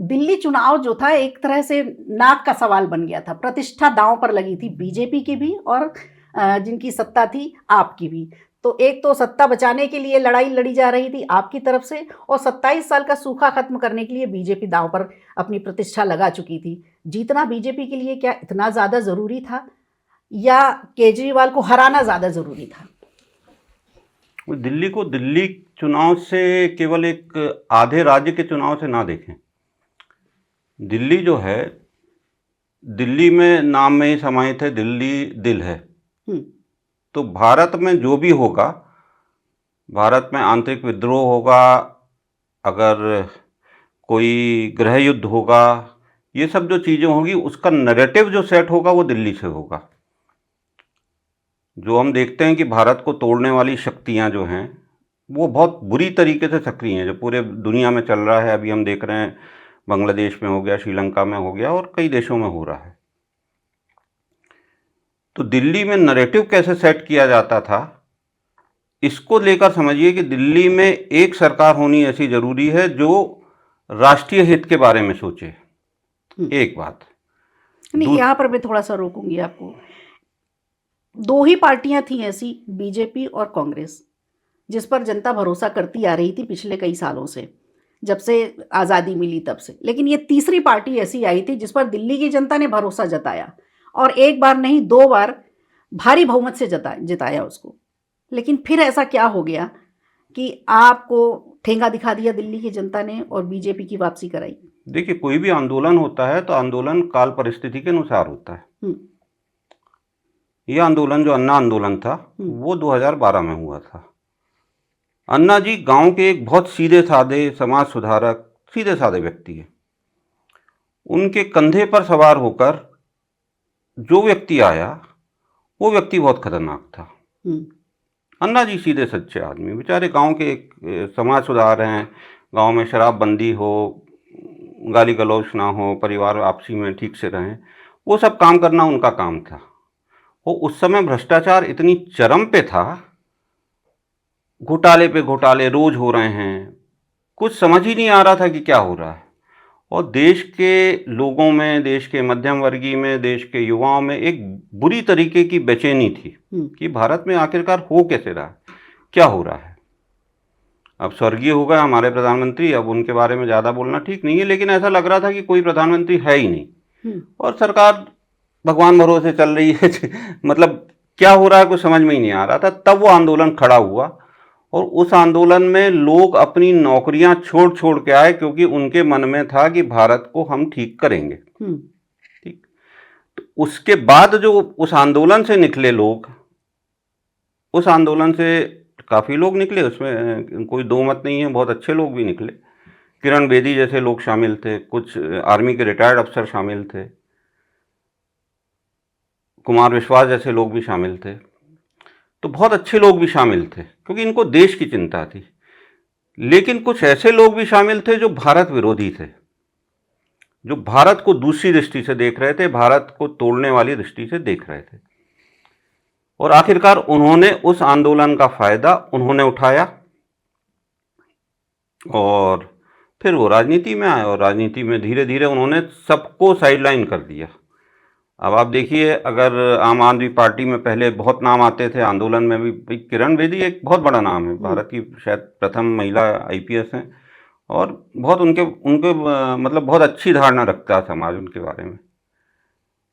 दिल्ली चुनाव जो था एक तरह से नाक का सवाल बन गया था। प्रतिष्ठा दांव पर लगी थी बीजेपी की भी और जिनकी सत्ता थी आपकी भी। तो एक तो सत्ता बचाने के लिए लड़ाई लड़ी जा रही थी आपकी तरफ से, और 27 साल का सूखा खत्म करने के लिए बीजेपी दांव पर अपनी प्रतिष्ठा लगा चुकी थी। जीतना बीजेपी के लिए क्या इतना ज़्यादा ज़रूरी था, या केजरीवाल को हराना ज़्यादा ज़रूरी था? दिल्ली को दिल्ली चुनाव से केवल एक आधे राज्य के चुनाव से ना देखें। दिल्ली जो है, दिल्ली में नाम में ही समाहित है, दिल्ली दिल है। तो भारत में जो भी होगा, भारत में आंतरिक विद्रोह होगा, अगर कोई गृह युद्ध होगा, ये सब जो चीज़ें होगी, उसका नैरेटिव जो सेट होगा वो दिल्ली से होगा। जो हम देखते हैं कि भारत को तोड़ने वाली शक्तियां जो हैं वो बहुत बुरी तरीके से सक्रिय हैं, जो पूरे दुनिया में चल रहा है। अभी हम देख रहे हैं, बांग्लादेश में हो गया, श्रीलंका में हो गया और कई देशों में हो रहा है। तो दिल्ली में नैरेटिव कैसे सेट किया जाता था, इसको लेकर समझिए कि दिल्ली में एक सरकार होनी ऐसी जरूरी है जो राष्ट्रीय हित के बारे में सोचे। एक बात नहीं, यहाँ पर मैं थोड़ा सा रोकूंगी आपको। दो ही पार्टियां थी ऐसी, बीजेपी और कांग्रेस, जिस पर जनता भरोसा करती आ रही थी पिछले कई सालों से, जब से आज़ादी मिली तब से। लेकिन ये तीसरी पार्टी ऐसी आई थी जिस पर दिल्ली की जनता ने भरोसा जताया, और एक बार नहीं 2 बार भारी बहुमत से जिताया उसको। लेकिन फिर ऐसा क्या हो गया कि आपको ठेंगा दिखा दिया दिल्ली की जनता ने और बीजेपी की वापसी कराई? देखिए, कोई भी आंदोलन होता है तो आंदोलन काल परिस्थिति के अनुसार होता है। यह आंदोलन जो अन्ना आंदोलन था वो 2012 में हुआ था। अन्ना जी गांव के एक बहुत सीधे साधे समाज सुधारक, सीधे साधे व्यक्ति है। उनके कंधे पर सवार होकर जो व्यक्ति आया वो व्यक्ति बहुत खतरनाक था। अन्ना जी सीधे सच्चे आदमी, बेचारे गांव के एक समाज सुधार हैं। गांव में शराबबंदी हो, गाली गलौज ना हो, परिवार आपसी में ठीक से रहें, वो सब काम करना उनका काम था। वो उस समय भ्रष्टाचार इतनी चरम पे था, घोटाले पे घोटाले रोज हो रहे हैं, कुछ समझ ही नहीं आ रहा था कि क्या हो रहा है। और देश के लोगों में, देश के मध्यम वर्गीय में, देश के युवाओं में एक बुरी तरीके की बेचैनी थी कि भारत में आखिरकार हो कैसे रहा है, क्या हो रहा है। अब स्वर्गीय हो गए हमारे प्रधानमंत्री, अब उनके बारे में ज़्यादा बोलना ठीक नहीं है, लेकिन ऐसा लग रहा था कि कोई प्रधानमंत्री है ही नहीं और सरकार भगवान भरोसे चल रही है। मतलब क्या हो रहा है कुछ समझ में ही नहीं आ रहा था। तब वो आंदोलन खड़ा हुआ और उस आंदोलन में लोग अपनी नौकरियां छोड़ छोड़ के आए, क्योंकि उनके मन में था कि भारत को हम ठीक करेंगे। ठीक। तो उसके बाद जो उस आंदोलन से निकले लोग, उस आंदोलन से काफ़ी लोग निकले, उसमें कोई दो मत नहीं है, बहुत अच्छे लोग भी निकले। किरण बेदी जैसे लोग शामिल थे, कुछ आर्मी के रिटायर्ड अफसर शामिल थे, कुमार विश्वास जैसे लोग भी शामिल थे। तो बहुत अच्छे लोग भी शामिल थे क्योंकि इनको देश की चिंता थी। लेकिन कुछ ऐसे लोग भी शामिल थे जो भारत विरोधी थे, जो भारत को दूसरी दृष्टि से देख रहे थे, भारत को तोड़ने वाली दृष्टि से देख रहे थे। और आखिरकार उन्होंने उस आंदोलन का फायदा उन्होंने उठाया और फिर वो राजनीति में आए, और राजनीति में धीरे धीरे उन्होंने सबको साइडलाइन कर दिया। अब आप देखिए, अगर आम आदमी पार्टी में पहले बहुत नाम आते थे, आंदोलन में भी किरण बेदी एक बहुत बड़ा नाम है, भारत की शायद प्रथम महिला आईपीएस हैं, और बहुत उनके उनके मतलब बहुत अच्छी धारणा रखता है समाज उनके बारे में।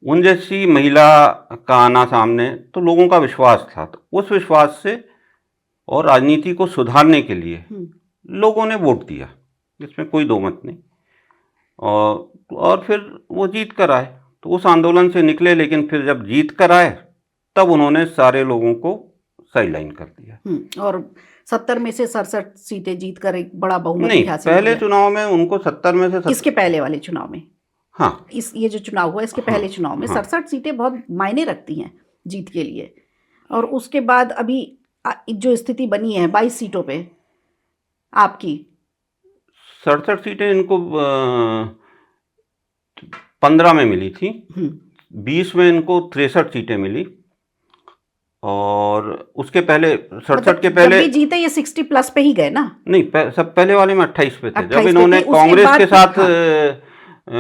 उन जैसी महिला का आना सामने तो लोगों का विश्वास था, तो उस विश्वास से और राजनीति को सुधारने के लिए लोगों ने वोट दिया, जिसमें कोई दो मत नहीं। और फिर वो जीत कर आए। तो उस आंदोलन से निकले, लेकिन फिर जब जीत कर आए तब उन्होंने सारे लोगों को साइडलाइन कर दिया। और 70 में से 67 सीटें जीत कर एक बड़ा बहुमत नहीं, हासिल पहले किया। चुनाव में उनको 70 में से इसके पहले वाले चुनाव में, हाँ, ये जो चुनाव हुआ इसके पहले चुनाव में 67 सीटें बहुत मायने रखती हैं जीत के लिए। और उसके बाद अभी जो स्थिति बनी है 22 सीटों पे आपकी, 67 सीटें इनको 15 में मिली थी, 20 में इनको 63 सीटें मिली, और उसके पहले 67 मतलब के जब पहले भी जीते ये 60+ पे ही गए ना। नहीं, सब पहले वाले में 28 पे थे, 28 जब पे इन्होंने थे, उसके बाद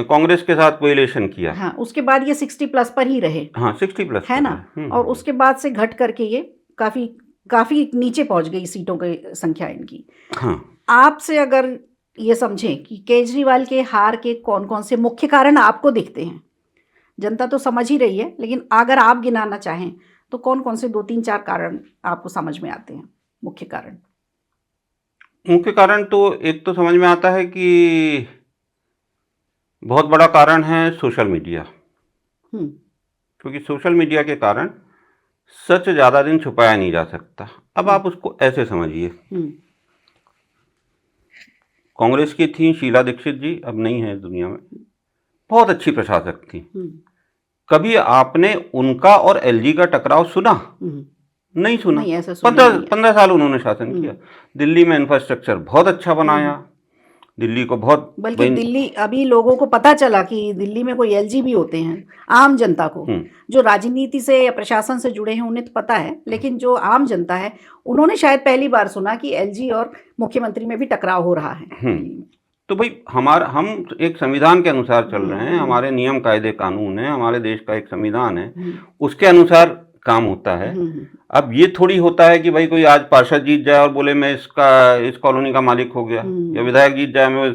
कांग्रेस के साथ कोएलिशन किया। हाँ, उसके बाद ये 60+ पर ही रहे, हाँ, 60+ है पे ना। रहे। और उसके बाद से घट करके ये काफी काफी नीचे पहुंच गई सीटों की संख्या इनकी। हाँ, आपसे अगर ये समझें कि केजरीवाल के हार के कौन कौन से मुख्य कारण आपको दिखते हैं, जनता तो समझ ही रही है, लेकिन अगर आप गिनाना चाहें तो कौन कौन से 2-3-4 कारण आपको समझ में आते हैं, मुख्य कारण? मुख्य कारण तो एक तो समझ में आता है कि बहुत बड़ा कारण है सोशल मीडिया, हम्म क्योंकि सोशल मीडिया के कारण सच ज़्यादा दिन छुपाया नहीं जा सकता। अब आप उसको ऐसे समझिए, हम्म कांग्रेस की थी शीला दीक्षित जी, अब नहीं है दुनिया में, बहुत अच्छी प्रशासक थी। हम्म कभी आपने उनका और एलजी का टकराव सुना? हम्म नहीं सुना। नहीं, ऐसा सुना 15 नहीं है। 15 साल उन्होंने शासन किया। दिल्ली में इंफ्रास्ट्रक्चर बहुत अच्छा बनाया, दिल्ली को बहुत बल्कि दिल्ली अभी लोगों को पता चला कि दिल्ली में कोई एलजी भी होते हैं। आम जनता को, जो राजनीति से या प्रशासन से जुड़े हैं उन्हें तो पता है, लेकिन जो आम जनता है उन्होंने शायद पहली बार सुना कि एलजी और मुख्यमंत्री में भी टकराव हो रहा है दिल्ली में। तो भाई हम एक संविधान के अनुसार चल रहे हैं, हमारे नियम कायदे कानून है, हमारे देश का एक संविधान है, उसके अनुसार काम होता है। अब ये थोड़ी होता है कि भाई कोई आज पार्षद जीत जाए और बोले मैं इस कॉलोनी का मालिक हो गया, या विधायक जीत जाए मैं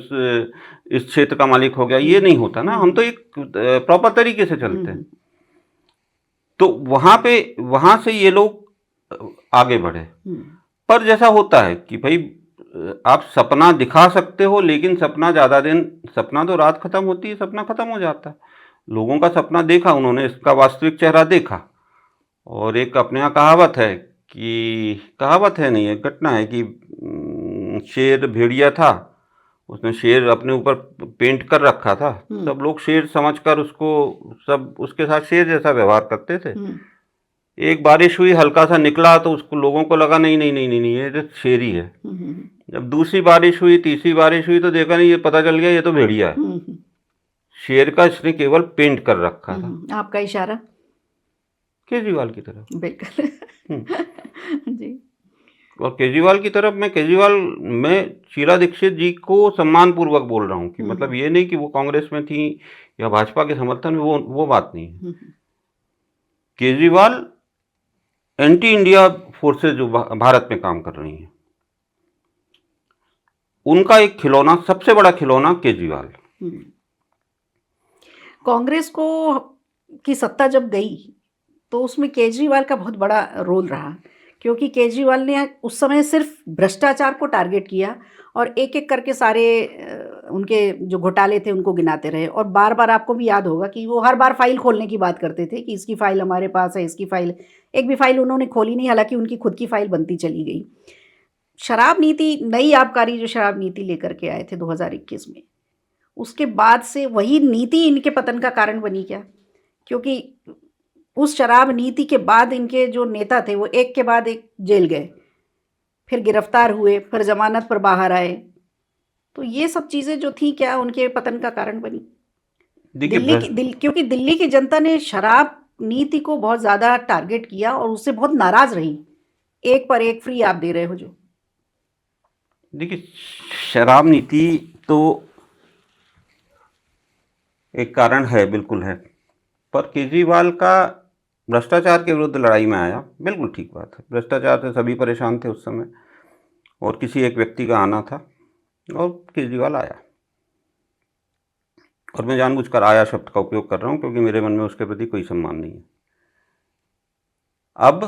इस क्षेत्र का मालिक हो गया। ये नहीं होता ना, हम तो एक प्रॉपर तरीके से चलते हैं। तो वहां से ये लोग आगे बढ़े। पर जैसा होता है कि भाई आप सपना दिखा सकते हो, लेकिन सपना तो रात खत्म होती है, सपना खत्म हो जाता है। लोगों का सपना देखा उन्होंने, इसका वास्तविक चेहरा देखा। और एक अपने यहाँ कहावत है नहीं, एक घटना है कि शेर भेड़िया था, उसने शेर अपने ऊपर पेंट कर रखा था, सब लोग शेर समझकर सब उसके साथ शेर जैसा व्यवहार करते थे। एक बारिश हुई, हल्का सा निकला तो उसको लोगों को लगा नहीं नहीं नहीं नहीं नहीं, ये तो शेर ही है। जब दूसरी बारिश हुई, तीसरी बारिश हुई, तो देखा नहीं, ये पता चल गया ये तो भेड़िया है। शेर का इसने केवल पेंट कर रखा था। आपका इशारा केजरीवाल की तरफ। बिल्कुल जी। और केजरीवाल में शीला दीक्षित जी को सम्मान पूर्वक बोल रहा हूँ कि मतलब ये नहीं कि वो कांग्रेस में थी या भाजपा के समर्थन में, वो बात नहीं है। केजरीवाल एंटी इंडिया फोर्सेज जो भारत में काम कर रही हैं, उनका एक खिलौना, सबसे बड़ा खिलौना केजरीवाल। कांग्रेस को की सत्ता जब गई तो उसमें केजरीवाल का बहुत बड़ा रोल रहा, क्योंकि केजरीवाल ने उस समय सिर्फ भ्रष्टाचार को टारगेट किया और एक एक करके सारे उनके जो घोटाले थे उनको गिनाते रहे। और बार बार आपको भी याद होगा कि वो हर बार फाइल खोलने की बात करते थे कि इसकी फाइल हमारे पास है, इसकी फाइल। एक भी फाइल उन्होंने खोली नहीं, हालांकि उनकी खुद की फाइल बनती चली गई। शराब नीति, नई आबकारी जो शराब नीति लेकर के आए थे 2021 में, उसके बाद से वही नीति इनके पतन का कारण बनी क्या? क्योंकि उस शराब नीति के बाद इनके जो नेता थे वो एक के बाद एक जेल गए, फिर गिरफ्तार हुए, फिर जमानत पर बाहर आए। तो ये सब चीज़ें जो थी क्या उनके पतन का कारण बनी? क्योंकि दिल्ली की जनता ने शराब नीति को बहुत ज़्यादा टारगेट किया और उससे बहुत नाराज़ रही। एक पर एक फ्री आप दे रहे हो जो। देखिए, शराब नीति तो एक कारण है, बिल्कुल है, पर केजरीवाल का भ्रष्टाचार के विरुद्ध लड़ाई में आया, बिल्कुल ठीक बात है। भ्रष्टाचार से सभी परेशान थे उस समय, और किसी एक व्यक्ति का आना था और केजरीवाल आया। और मैं जानबूझकर आया शब्द का उपयोग कर रहा हूँ क्योंकि मेरे मन में उसके प्रति कोई सम्मान नहीं है। अब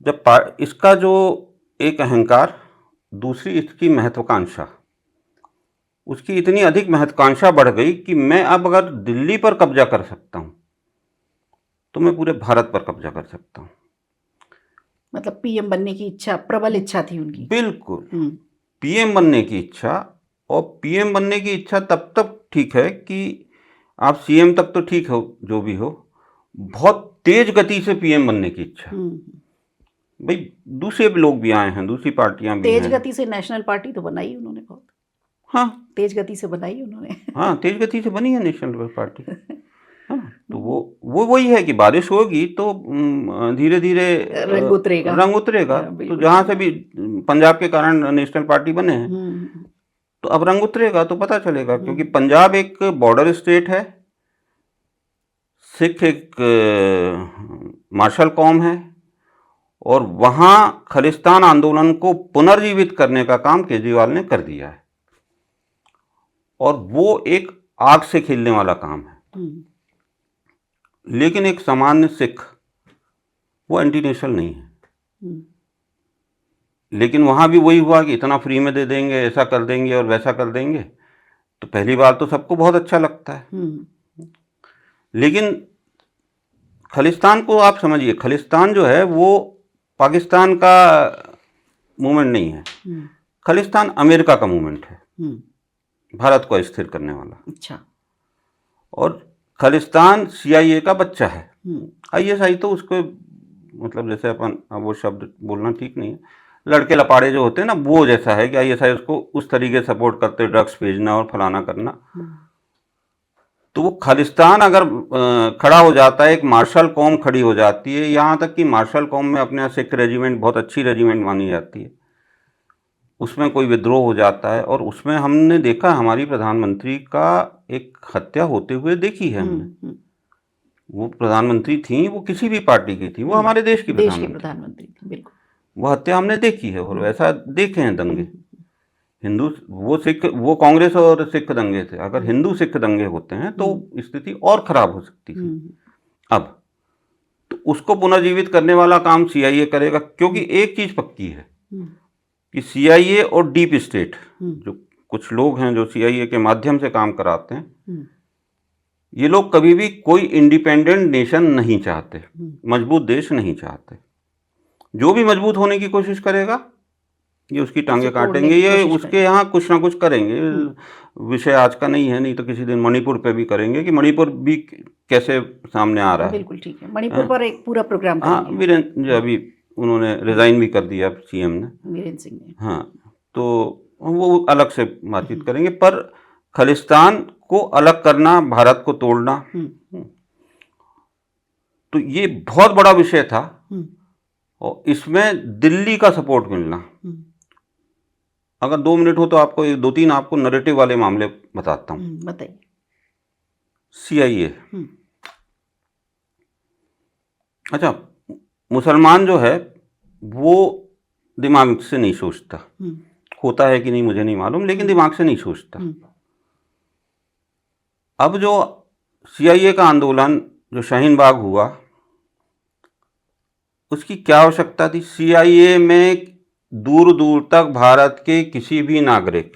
जब इसका जो एक अहंकार, दूसरी इसकी महत्वाकांक्षा, उसकी इतनी अधिक महत्वाकांक्षा बढ़ गई कि मैं अब अगर दिल्ली पर कब्जा कर सकता हूँ तो मैं पूरे भारत पर कब्जा कर सकता हूँ। मतलब पीएम बनने की इच्छा, प्रबल इच्छा थी उनकी। बिल्कुल, पीएम बनने की इच्छा। और पीएम बनने की इच्छा तब तक ठीक है कि आप सीएम तक तो ठीक हो, जो भी हो, बहुत तेज गति से पीएम बनने की इच्छा। भाई दूसरे लोग भी आए हैं, दूसरी पार्टियां भी हैं। तेज गति से नेशनल पार्टी तो बनाई उन्होंने बहुत। हाँ, तेज गति से बनाई उन्होंने। हाँ, तेज गति से बनी है नेशनल पार्टी। हाँ, तो वो वही है कि बारिश होगी तो धीरे धीरे रंग उतरेगा। रंग उतरेगा। तो बिल्कुल जहाँ ठीक से भी पंजाब के कारण नेशनल पार्टी बने हैं, हम्म तो अब रंग उतरेगा तो पता चलेगा, क्योंकि हम्म पंजाब एक बॉर्डर स्टेट है, सिख एक मार्शल कौम है, और वहाँ खालिस्तान आंदोलन को पुनर्जीवित करने का काम केजरीवाल ने कर दिया है, और वो एक आग से खेलने वाला काम है। हम्म लेकिन एक सामान्य सिख वो एंटी नेशनल नहीं है। हम्म लेकिन वहाँ भी वही हुआ कि इतना फ्री में दे देंगे, ऐसा कर देंगे और वैसा कर देंगे। तो पहली बार तो सबको बहुत अच्छा लगता है, लेकिन खालिस्तान को आप समझिए, खालिस्तान जो है वो पाकिस्तान का मूवमेंट नहीं है, खालिस्तान अमेरिका का मूवमेंट है, भारत को अस्थिर करने वाला। अच्छा। और खालिस्तान सीआईए का बच्चा है। आईएसआई तो उसको मतलब जैसे अपन, अब वो शब्द बोलना ठीक नहीं है, लड़के लपाड़े जो होते हैं ना, वो जैसा है कि आईएसआई उसको उस तरीके से सपोर्ट करते, ड्रग्स भेजना और फलाना करना। तो वो खालिस्तान अगर खड़ा हो जाता है, एक मार्शल कौम खड़ी हो जाती है, यहाँ तक कि मार्शल कौम में अपने यहाँ सिख रेजिमेंट बहुत अच्छी रेजिमेंट मानी जाती है, उसमें कोई विद्रोह हो जाता है, और उसमें हमने देखा हमारी प्रधानमंत्री का एक हत्या होते हुए देखी है हमने। वो प्रधानमंत्री थी, वो किसी भी पार्टी की थी, वो हमारे देश की प्रधानमंत्री थी, बिल्कुल। वो हत्या हमने देखी है, और वैसा देखे हैं दंगे। हिंदू वो सिख, वो कांग्रेस और सिख दंगे थे, अगर हिंदू सिख दंगे होते हैं तो स्थिति और खराब हो सकती थी। अब तो उसको पुनर्जीवित करने वाला काम सीआईए करेगा, क्योंकि एक चीज पक्की है कि सीआईए और डीप स्टेट, जो कुछ लोग हैं जो सीआईए के माध्यम से काम कराते हैं, ये लोग कभी भी कोई इंडिपेंडेंट नेशन नहीं चाहते, मजबूत देश नहीं चाहते। जो भी मजबूत होने की कोशिश करेगा, ये उसकी टांगे काटेंगे, ये उसके यहाँ कुछ ना कुछ करेंगे। विषय आज का नहीं है, नहीं तो किसी दिन मणिपुर पे भी करेंगे कि मणिपुर भी कैसे सामने आ रहा है। बिल्कुल ठीक है, मणिपुर पर एक पूरा प्रोग्राम करेंगे। हाँ, वीरेंद्र अभी उन्होंने रिजाइन भी कर दिया सीएम ने, वीरेंद्र सिंह ने। हाँ, तो वो अलग से बातचीत करेंगे, पर खालिस्तान को अलग करना, भारत को तोड़ना, तो ये बहुत बड़ा विषय था, और इसमें दिल्ली का सपोर्ट मिलना। अगर 2 मिनट हो तो आपको 2-3 आपको नैरेटिव वाले मामले बताता हूँ। बताइए। सीआईए, अच्छा, मुसलमान जो है वो दिमाग से नहीं सोचता, होता है कि नहीं मुझे नहीं मालूम, लेकिन दिमाग से नहीं सोचता। अब जो सीआईए का आंदोलन जो शाहीन बाग हुआ, उसकी क्या आवश्यकता थी? सीआईए में दूर दूर तक भारत के किसी भी नागरिक,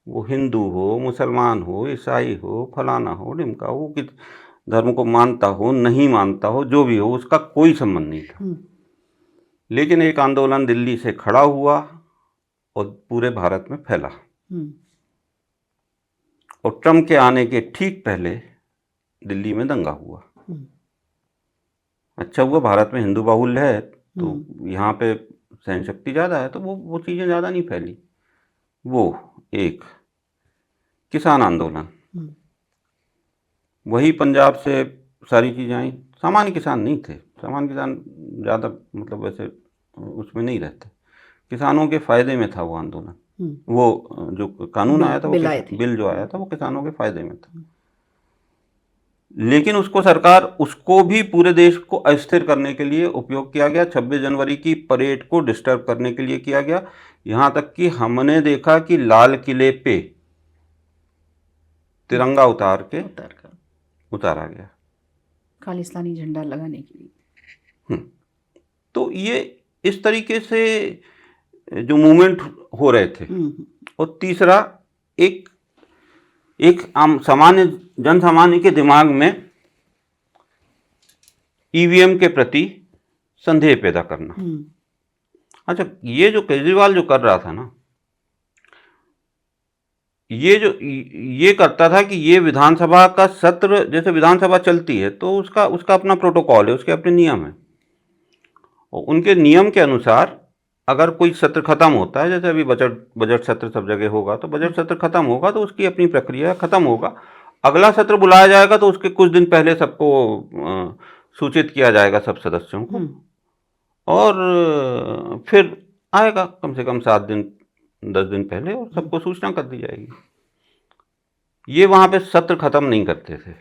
वो हिंदू हो, मुसलमान हो, ईसाई हो, फलाना हो, ढिमका हो, किस धर्म को मानता हो, नहीं मानता हो, जो भी हो, उसका कोई संबंध नहीं था। लेकिन एक आंदोलन दिल्ली से खड़ा हुआ और पूरे भारत में फैला, और ट्रम्प के आने के ठीक पहले दिल्ली में दंगा हुआ। अच्छा हुआ भारत में हिंदू बाहुल्य है, तो यहाँ पे सहन शक्ति ज़्यादा है, तो वो चीज़ें ज़्यादा नहीं फैली। वो एक किसान आंदोलन, वही पंजाब से सारी चीज़ें आई। सामान्य किसान नहीं थे, सामान्य किसान ज़्यादा मतलब वैसे उसमें नहीं रहते, किसानों के फ़ायदे में था वो आंदोलन। वो जो कानून आया था, वो बिल जो आया था, वो किसानों के फ़ायदे में था। लेकिन उसको सरकार, उसको भी पूरे देश को अस्थिर करने के लिए उपयोग किया गया। 26 जनवरी की परेड को डिस्टर्ब करने के लिए किया गया। यहाँ तक कि हमने देखा कि लाल किले पे तिरंगा उतारा गया, खालिस्तानी झंडा लगाने के लिए। तो ये इस तरीके से जो मूवमेंट हो रहे थे। और तीसरा, एक आम सामान्य जन सामान्य के दिमाग में ईवीएम के प्रति संदेह पैदा करना। अच्छा, ये जो केजरीवाल जो कर रहा था ना, ये करता था कि ये विधानसभा का सत्र, जैसे विधानसभा चलती है तो उसका अपना प्रोटोकॉल है, उसके अपने नियम है, और उनके नियम के अनुसार अगर कोई सत्र खत्म होता है, जैसे अभी बजट सत्र सब जगह होगा, तो बजट सत्र खत्म होगा तो उसकी अपनी प्रक्रिया खत्म होगा। अगला सत्र बुलाया जाएगा तो उसके कुछ दिन पहले सबको सूचित किया जाएगा, सब सदस्यों को, और फिर आएगा कम से कम 7 दिन 10 दिन पहले, और सबको सूचना कर दी जाएगी। ये वहाँ पे सत्र खत्म नहीं करते थे,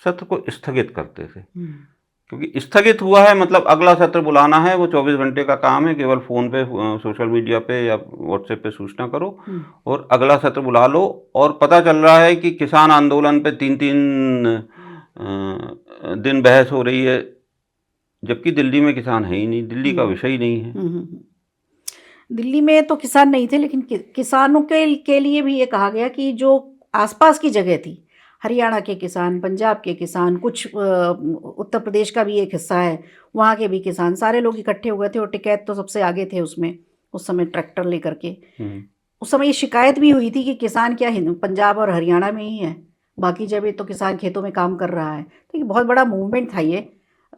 सत्र को स्थगित करते थे, क्योंकि स्थगित हुआ है मतलब अगला सत्र बुलाना है, वो 24 घंटे का काम है, केवल फ़ोन पे, सोशल मीडिया पे या व्हाट्सएप पे सूचना करो और अगला सत्र बुला लो। और पता चल रहा है कि किसान आंदोलन पे 3-3 दिन बहस हो रही है, जबकि दिल्ली में किसान है ही नहीं, दिल्ली का विषय ही नहीं है। दिल्ली में तो किसान नहीं थे, लेकिन किसानों के लिए भी ये कहा गया कि जो आसपास की जगह थी, हरियाणा के किसान, पंजाब के किसान, कुछ उत्तर प्रदेश का भी एक हिस्सा है, वहाँ के भी किसान, सारे लोग इकट्ठे हुए थे और टिकैत तो सबसे आगे थे उसमें, उस समय ट्रैक्टर लेकर के। उस समय ये शिकायत भी हुई थी कि किसान क्या पंजाब और हरियाणा में ही है, बाकी जगह तो किसान खेतों में काम कर रहा है। तो ये बहुत बड़ा मूवमेंट था ये,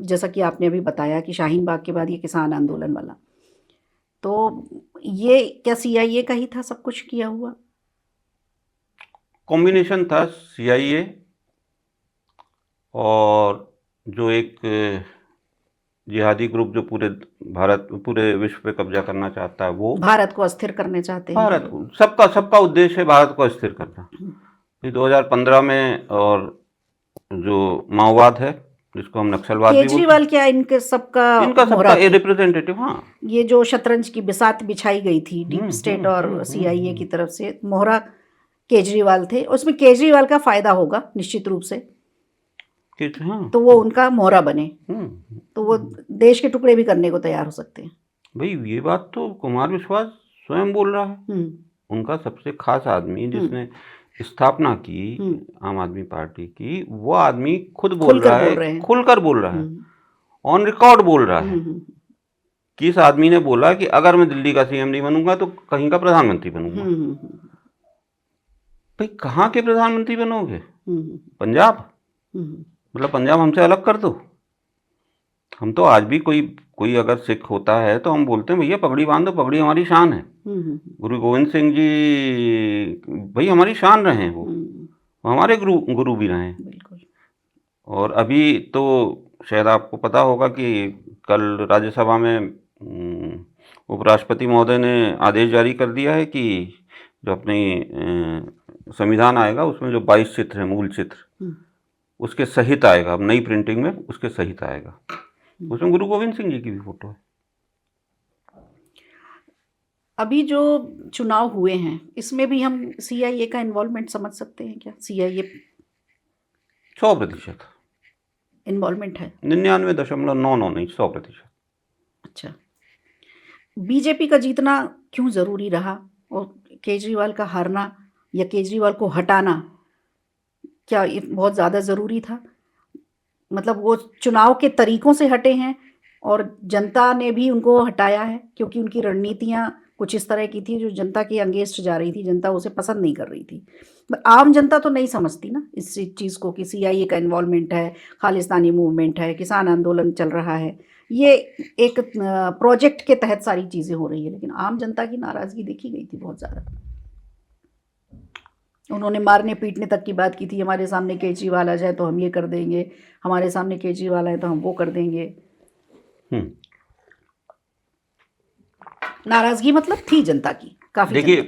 जैसा कि आपने अभी बताया कि शाहीन बाग के बाद ये किसान आंदोलन वाला। तो ये क्या CIA का ही था सब कुछ किया हुआ? कॉम्बिनेशन था CIA और जो एक जिहादी ग्रुप जो पूरे विश्व पे कब्जा करना चाहता है, वो भारत को अस्थिर करने चाहते हैं। भारत को, सबका उद्देश्य है भारत को अस्थिर करना। 2015 में, और जो माओवाद है जिसको हम नक्सलवाद भी बोलते हैं, केजरीवाल क्या इनका सबका रिप्रेजेंटेटिव, हाँ, ये जो शतरंज की बिसात बिछाई गई थी डीप स्टेट और CIA की तरफ से, मोहरा केजरीवाल थे, उसमें केजरीवाल का फायदा होगा निश्चित रूप से, तो वो उनका मोहरा बने, तो वो देश के टुकड़े भी करने को तैयार हो सकते हैं। भाई ये बात तो कुमार विश्वास स्वयं बोल रहा है, उनका सबसे खास आदमी जिसने स्थापना की आम आदमी पार्टी की, वो आदमी खुद बोल रहा है, खुलकर बोल रहा है, ऑन रिकॉर्ड बोल रहा है कि इस आदमी ने बोला कि अगर मैं दिल्ली का CM नहीं बनूंगा तो कहीं का प्रधानमंत्री बनूंगा। भाई कहाँ के प्रधानमंत्री बनोगे? पंजाब? मतलब पंजाब हमसे अलग कर दो। हम तो आज भी कोई अगर सिख होता है तो हम बोलते हैं भैया पगड़ी बांधो, पगड़ी हमारी शान है। गुरु गोविंद सिंह जी भाई हमारी शान रहे हैं, वो हमारे गुरु भी रहे हैं। और अभी तो शायद आपको पता होगा कि कल राज्यसभा में उपराष्ट्रपति महोदय ने आदेश जारी कर दिया है कि जो अपनी संविधान आएगा उसमें जो 22 चित्र है, मूल चित्र, उसके सहित आएगा, अब नई प्रिंटिंग में उसके सहित आएगा, उसमें गुरु गोविंद सिंह जी की भी फोटो है। अभी जो चुनाव हुए हैं इसमें भी हम CIA का इन्वॉल्वमेंट समझ सकते हैं क्या? CIA 100% इन्वॉल्वमेंट है, 99.99 नहीं, 100%। अच्छा, बीजेपी का जीतना क्यों ज़रूरी रहा और केजरीवाल का हारना या केजरीवाल को हटाना क्या ये बहुत ज़्यादा ज़रूरी था? मतलब वो चुनाव के तरीक़ों से हटे हैं और जनता ने भी उनको हटाया है क्योंकि उनकी रणनीतियाँ कुछ इस तरह की थी जो जनता के अगेंस्ट जा रही थी, जनता उसे पसंद नहीं कर रही थी। आम जनता तो नहीं समझती ना इस चीज़ को कि CIA का इन्वॉल्वमेंट है, खालिस्तानी मूवमेंट है, किसान आंदोलन चल रहा है, ये एक प्रोजेक्ट के तहत सारी चीज़ें हो रही है, लेकिन आम जनता की नाराज़गी देखी गई थी बहुत ज़्यादा। उन्होंने मारने पीटने तक की बात की थी, हमारे सामने केजरीवाल आ जाए तो हम ये कर देंगे, हमारे सामने केजरीवाल आए तो हम वो कर देंगे। नाराज़गी मतलब थी जनता की काफ़ी। देखिए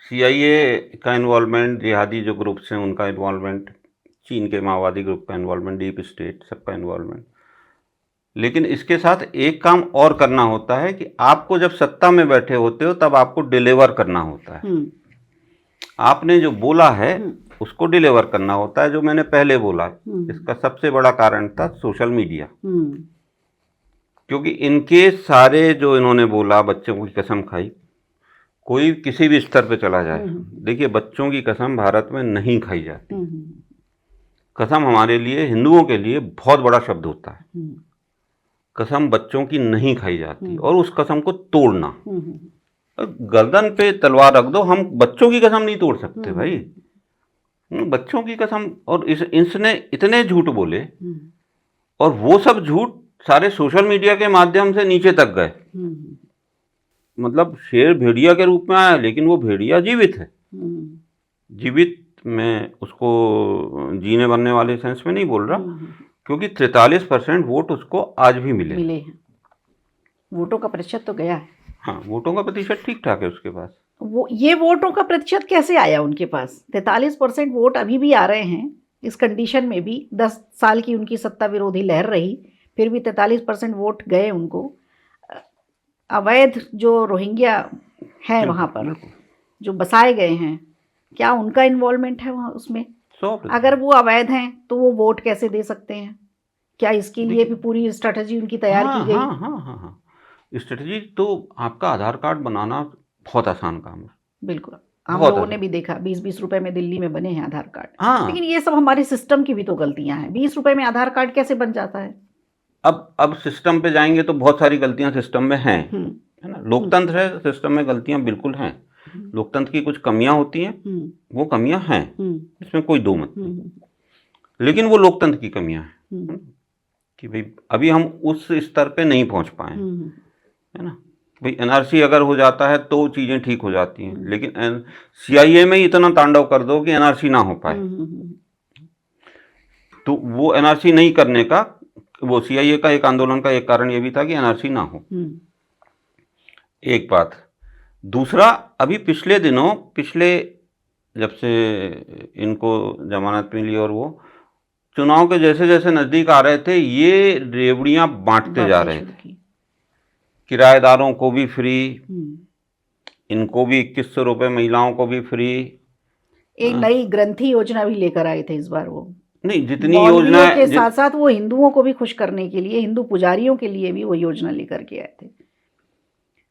CIA का इन्वॉल्वमेंट, जिहादी जो ग्रुप्स हैं उनका इन्वॉल्वमेंट, चीन के माओवादी ग्रुप का इन्वॉल्वमेंट, डीप स्टेट सबका इन्वॉल्वमेंट, लेकिन इसके साथ एक काम और करना होता है कि आपको जब सत्ता में बैठे होते हो तब आपको डिलीवर करना होता है। आपने जो बोला है उसको डिलीवर करना होता है। जो मैंने पहले बोला, इसका सबसे बड़ा कारण था सोशल मीडिया, क्योंकि इनके सारे जो इन्होंने बोला, बच्चों की कसम खाई, कोई किसी भी स्तर पे चला जाए, देखिए बच्चों की कसम भारत में नहीं खाई जाती। कसम हमारे लिए, हिंदुओं के लिए बहुत बड़ा शब्द होता है। कसम बच्चों की नहीं खाई जाती, और उस कसम को तोड़ना, गर्दन पे तलवार रख दो, हम बच्चों की कसम नहीं तोड़ सकते भाई, बच्चों की कसम। और इसने इतने झूठ बोले, और वो सब झूठ सारे सोशल मीडिया के माध्यम से नीचे तक गए। मतलब शेर भेड़िया के रूप में आया, लेकिन वो भेड़िया जीवित है, जीवित मैं उसको जीने बनने वाले सेंस में नहीं बोल रहा, हम्म, क्योंकि 43% वोट उसको आज भी मिले। मिले हैं, वोटों का प्रतिशत तो गया है। हाँ, वोटों का प्रतिशत ठीक ठाक है उसके पास। वो ये वोटों का प्रतिशत कैसे आया उनके पास? 43% वोट अभी भी आ रहे हैं इस कंडीशन में भी, 10 साल की उनकी सत्ता विरोधी लहर रही, फिर भी 43% वोट गए उनको। अवैध जो रोहिंग्या हैं वहाँ पर, बिल्कुल, जो बसाए गए हैं, क्या उनका इन्वॉल्वमेंट है वहाँ उसमें? 100%। अगर वो अवैध हैं तो वो वोट कैसे दे सकते हैं? क्या इसके लिए भी पूरी स्ट्रेटजी उनकी तैयार की गई? हाँ हाँ हाँ हाँ, स्ट्रेटजी तो आपका आधार कार्ड बनाना बहुत आसान काम है, बिल्कुल, हम बहुत लोगों ने आसान। भी देखा 20-20 रुपए में दिल्ली में बने हैं आधार कार्ड। हाँ, लेकिन ये सब हमारे सिस्टम की भी तो गलतियां हैं। 20 रुपए में आधार कार्ड कैसे बन जाता है? अब सिस्टम पे जाएंगे तो बहुत सारी गलतियां सिस्टम में हैं, है ना। लोकतंत्र है, सिस्टम में गलतियां बिल्कुल हैं। लोकतंत्र की कुछ कमियां होती हैं, वो कमियां हैं, इसमें कोई दो मत नहीं, लेकिन वो लोकतंत्र की कमियां हैं, कि भाई अभी हम उस स्तर पे नहीं पहुंच पाए, है ना। भाई एनआरसी अगर हो जाता है तो चीज़ें ठीक हो जाती हैं, लेकिन सीआईए में ही इतना तांडव कर दो कि एनआरसी ना हो पाए, तो वो एनआरसी नहीं करने का, वो सीआईए का एक आंदोलन का एक कारण ये भी था कि एनआरसी ना हो। एक बात। दूसरा, अभी पिछले दिनों, जब से इनको जमानत मिली और वो चुनाव के जैसे जैसे नज़दीक आ रहे थे, ये रेवड़ियां बांटते जा रहे थे, किराएदारों को भी फ्री, इनको भी 2100 रुपये, महिलाओं को भी फ्री। एक नई ग्रंथि योजना भी लेकर आए थे इस बार वो। नहीं, जितनी मौलवियों योजना के साथ साथ वो हिंदुओं को भी खुश करने के लिए, हिंदू पुजारियों के लिए भी वो योजना लेकर के आए थे।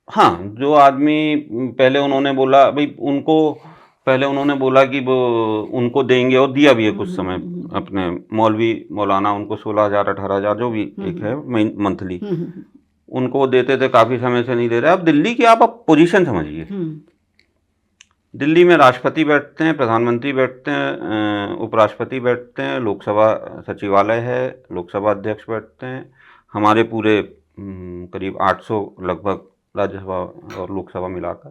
हाँ, जो आदमी पहले उन्होंने बोला भाई उनको, पहले उन्होंने बोला कि वो उनको देंगे, और दिया भी है कुछ समय, अपने मौलवी मौलाना उनको 16,000 18,000 जो भी एक है मंथली, उनको देते थे, काफ़ी समय से नहीं दे रहे। अब दिल्ली की आप पोजीशन समझिए, दिल्ली में राष्ट्रपति बैठते हैं, प्रधानमंत्री बैठते हैं, उपराष्ट्रपति बैठते हैं, लोकसभा सचिवालय है, लोकसभा अध्यक्ष बैठते हैं, हमारे पूरे करीब 800 लगभग राज्यसभा और लोकसभा मिलाकर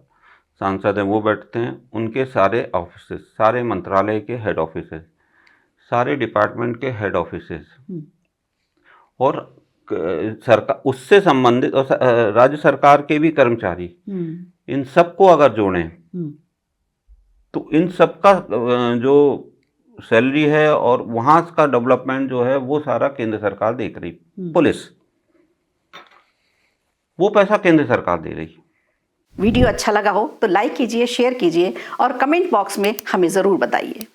सांसद हैं, वो बैठते हैं। उनके सारे ऑफिसेस, सारे मंत्रालय के हेड ऑफिसेस, सारे डिपार्टमेंट के हेड ऑफिसेस, और सरकार उससे संबंधित और राज्य सरकार के भी कर्मचारी, इन सबको अगर जोड़ें तो इन सब का जो सैलरी है और वहाँ का डेवलपमेंट जो है वो सारा केंद्र सरकार देख रही, पुलिस, वो पैसा केंद्र सरकार दे रही। वीडियो अच्छा लगा हो तो लाइक कीजिए, शेयर कीजिए और कमेंट बॉक्स में हमें ज़रूर बताइए।